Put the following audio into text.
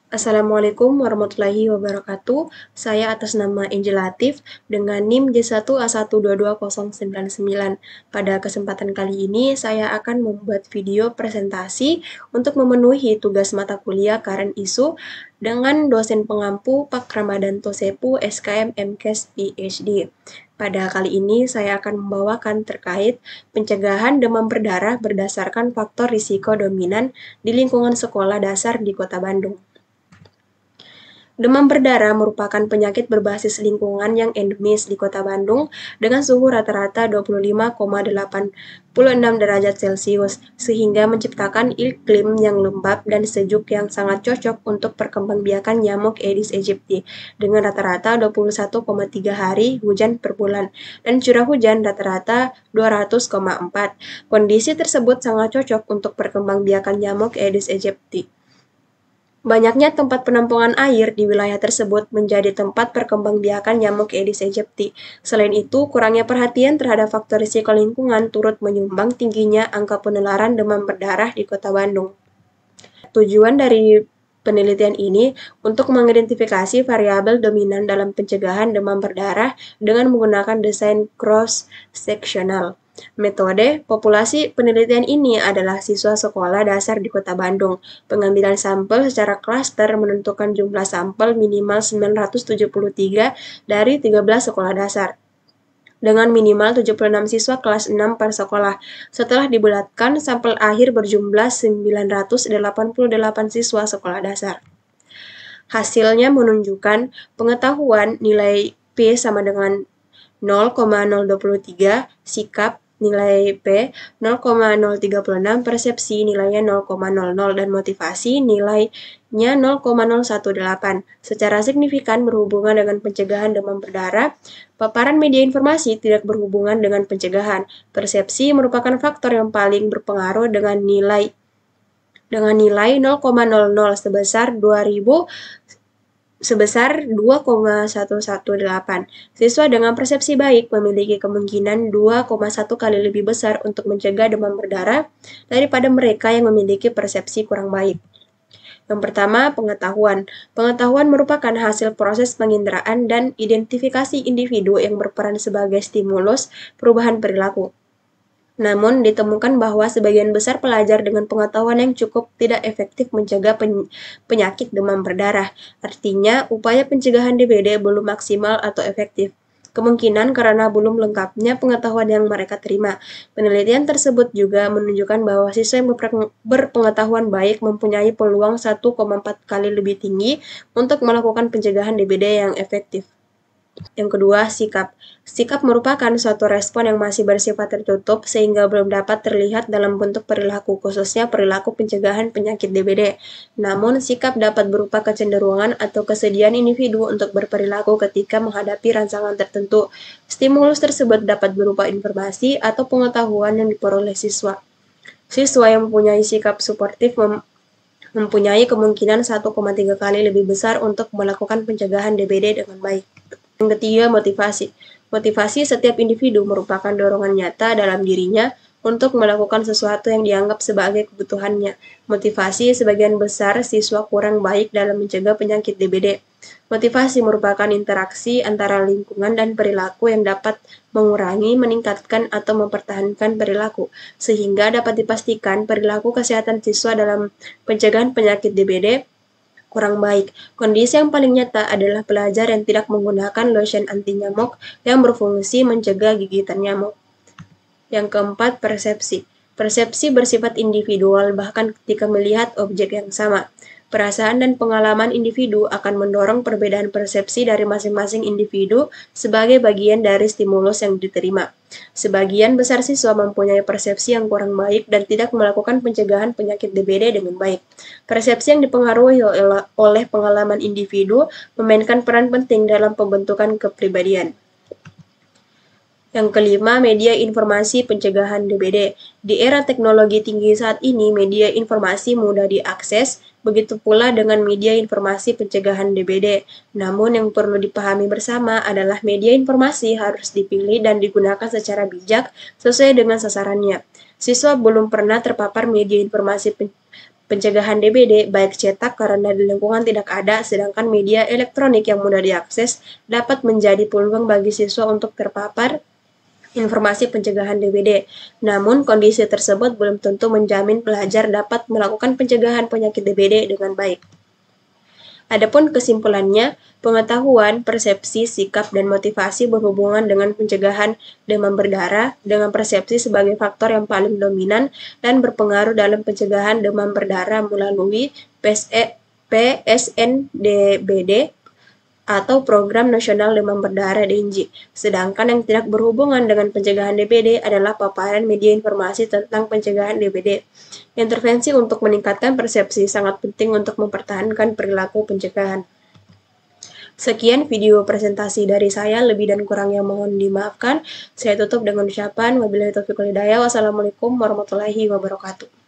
Assalamualaikum warahmatullahi wabarakatuh. Saya atas nama Angel Latif dengan NIM J1A122099. Pada kesempatan kali ini, saya akan membuat video presentasi untuk memenuhi tugas mata kuliah Current Issue dengan dosen pengampu Pak Ramadanto Sepu, SKM MKes PhD. Pada kali ini, saya akan membawakan terkait pencegahan demam berdarah berdasarkan faktor risiko dominan di lingkungan sekolah dasar di Kota Bandung. Demam berdarah merupakan penyakit berbasis lingkungan yang endemis di Kota Bandung dengan suhu rata-rata 25,86 derajat Celcius, sehingga menciptakan iklim yang lembab dan sejuk yang sangat cocok untuk perkembangbiakan nyamuk Aedes aegypti, dengan rata-rata 21,3 hari hujan per bulan, dan curah hujan rata-rata 200,4. Kondisi tersebut sangat cocok untuk perkembangbiakan nyamuk Aedes aegypti. Banyaknya tempat penampungan air di wilayah tersebut menjadi tempat perkembangbiakan nyamuk Aedes aegypti. Selain itu, kurangnya perhatian terhadap faktor risiko lingkungan turut menyumbang tingginya angka penularan demam berdarah di Kota Bandung. Tujuan dari penelitian ini untuk mengidentifikasi variabel dominan dalam pencegahan demam berdarah dengan menggunakan desain cross-sectional. Metode populasi penelitian ini adalah siswa sekolah dasar di Kota Bandung. Pengambilan sampel secara klaster menentukan jumlah sampel minimal 973 dari 13 sekolah dasar, dengan minimal 76 siswa kelas 6 per sekolah. Setelah dibulatkan, sampel akhir berjumlah 988 siswa sekolah dasar. Hasilnya menunjukkan pengetahuan nilai P sama dengan 0,023, sikap nilai P 0,036, persepsi nilainya 0,00, dan motivasi nilainya 0,018. Secara signifikan berhubungan dengan pencegahan demam berdarah. Paparan media informasi tidak berhubungan dengan pencegahan. Persepsi merupakan faktor yang paling berpengaruh dengan nilai 0,00 sebesar 2,118. Siswa dengan persepsi baik memiliki kemungkinan 2,1 kali lebih besar untuk mencegah demam berdarah daripada mereka yang memiliki persepsi kurang baik. Yang pertama, pengetahuan. Pengetahuan merupakan hasil proses penginderaan dan identifikasi individu yang berperan sebagai stimulus perubahan perilaku. Namun, ditemukan bahwa sebagian besar pelajar dengan pengetahuan yang cukup tidak efektif mencegah penyakit demam berdarah. Artinya, upaya pencegahan DBD belum maksimal atau efektif. Kemungkinan karena belum lengkapnya pengetahuan yang mereka terima. Penelitian tersebut juga menunjukkan bahwa siswa yang berpengetahuan baik mempunyai peluang 1,4 kali lebih tinggi untuk melakukan pencegahan DBD yang efektif. Yang kedua, sikap. Sikap merupakan suatu respon yang masih bersifat tertutup sehingga belum dapat terlihat dalam bentuk perilaku, khususnya perilaku pencegahan penyakit DBD. Namun, sikap dapat berupa kecenderungan atau kesediaan individu untuk berperilaku ketika menghadapi rangsangan tertentu. Stimulus tersebut dapat berupa informasi atau pengetahuan yang diperoleh siswa. Siswa yang mempunyai sikap suportif mempunyai kemungkinan 1,3 kali lebih besar untuk melakukan pencegahan DBD dengan baik. Yang ketiga, motivasi. Motivasi setiap individu merupakan dorongan nyata dalam dirinya untuk melakukan sesuatu yang dianggap sebagai kebutuhannya. Motivasi sebagian besar siswa kurang baik dalam mencegah penyakit DBD. Motivasi merupakan interaksi antara lingkungan dan perilaku yang dapat mengurangi, meningkatkan, atau mempertahankan perilaku, sehingga dapat dipastikan perilaku kesehatan siswa dalam pencegahan penyakit DBD kurang baik. Kondisi yang paling nyata adalah pelajar yang tidak menggunakan lotion anti nyamuk yang berfungsi mencegah gigitan nyamuk. Yang keempat, persepsi. Persepsi bersifat individual bahkan ketika melihat objek yang sama. Perasaan dan pengalaman individu akan mendorong perbedaan persepsi dari masing-masing individu sebagai bagian dari stimulus yang diterima. Sebagian besar siswa mempunyai persepsi yang kurang baik dan tidak melakukan pencegahan penyakit DBD dengan baik. Persepsi yang dipengaruhi oleh pengalaman individu memainkan peran penting dalam pembentukan kepribadian. Yang kelima, media informasi pencegahan DBD. Di era teknologi tinggi saat ini, media informasi mudah diakses, Begitu pula dengan media informasi pencegahan DBD. Namun yang perlu dipahami bersama adalah media informasi harus dipilih dan digunakan secara bijak sesuai dengan sasarannya. Siswa belum pernah terpapar media informasi pencegahan DBD baik cetak karena di lingkungan tidak ada, sedangkan media elektronik yang mudah diakses dapat menjadi peluang bagi siswa untuk terpapar informasi pencegahan DBD. Namun, kondisi tersebut belum tentu menjamin pelajar dapat melakukan pencegahan penyakit DBD dengan baik. Adapun kesimpulannya, pengetahuan, persepsi, sikap, dan motivasi berhubungan dengan pencegahan demam berdarah dengan persepsi sebagai faktor yang paling dominan dan berpengaruh dalam pencegahan demam berdarah melalui PSNDBD atau Program Nasional Demam Berdarah (DNJ). Sedangkan yang tidak berhubungan dengan pencegahan DBD adalah paparan media informasi tentang pencegahan DBD. Intervensi untuk meningkatkan persepsi sangat penting untuk mempertahankan perilaku pencegahan. Sekian video presentasi dari saya, lebih dan kurangnya mohon dimaafkan. Saya tutup dengan ucapan wabillahi taufiq wal hidayah. Wassalamualaikum warahmatullahi wabarakatuh.